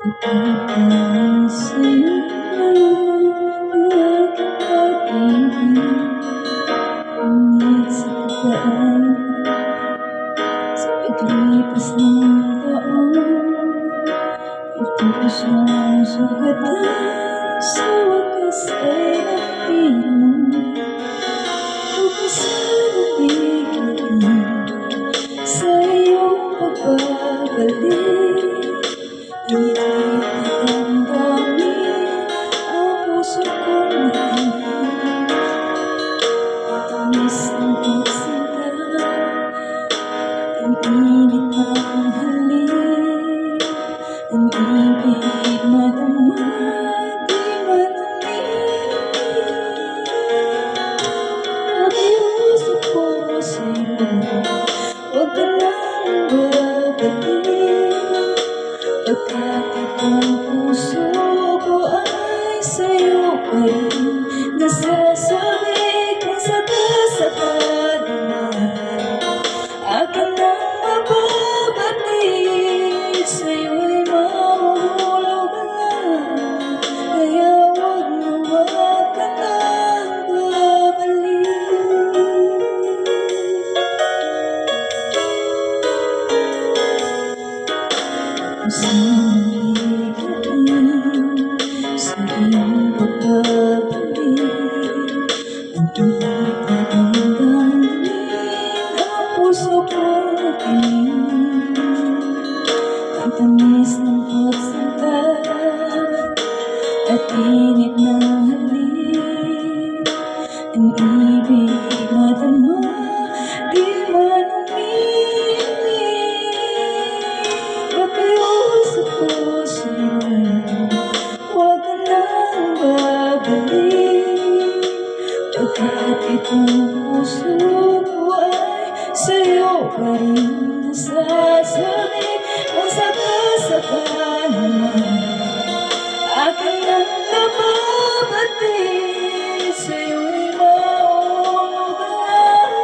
Pagkatapos sa'yo ang aking pag-ibig, ngunit sa pagdaan, sa paglipas ng taon, ito siyang sugatan. Sa wakas ay napiling pagkasanabigin sa iyong pagbabalik. Ngunit damdamin ang puso kong natin, matamis ng pagsinta, ang init ng halik, ang ibig madama, di manumingin. Nakiusap ko sa'yo, huwag ka nang babalik, pagkat itong puso ko ay sa'yo pa rin nasasabi. Kung sakasakali naman akin nang mababalik, sa'yo'y mahuhulog na lang. Kaya huwag ka nang babalik. Kung saan ligain sa iyong pagbabalik, ang init na damdamin ang puso kong napiling, ang tamis ng pagsinta at init ng halik, ang ibig madama, di manumingin. Nakiusap ko sa'yo, huwag ka nang babalik, pagkat itong puso ko ay sa'yo pa rin nasasabi. Kung sakasakali naman akin nang nababalik, sa'yo'y mahuhulog na lang.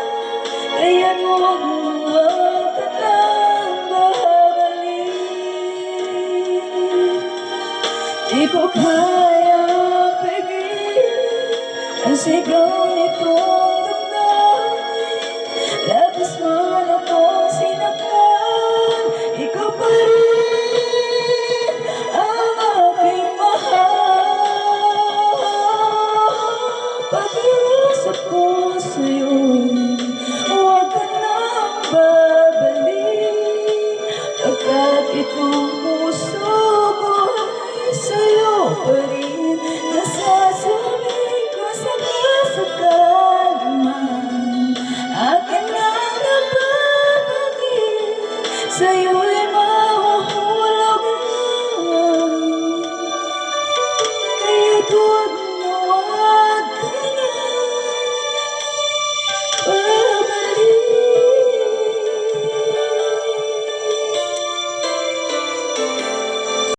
Kaya't huwag ka nang babalik. Di ko kayang pigilin ang sigaw nitong damdamin, labis man akong sinaktan, ikaw pa rin ang aking mahal. Pag-iusap ko sa'yo, huwag ka nang babalik, pagkat itong puso ko ay sa'yo pa rin nasasabi. Kung sakasakali man akin nang nababalik, sa'yo'y mahuhulog na lang. Kaya't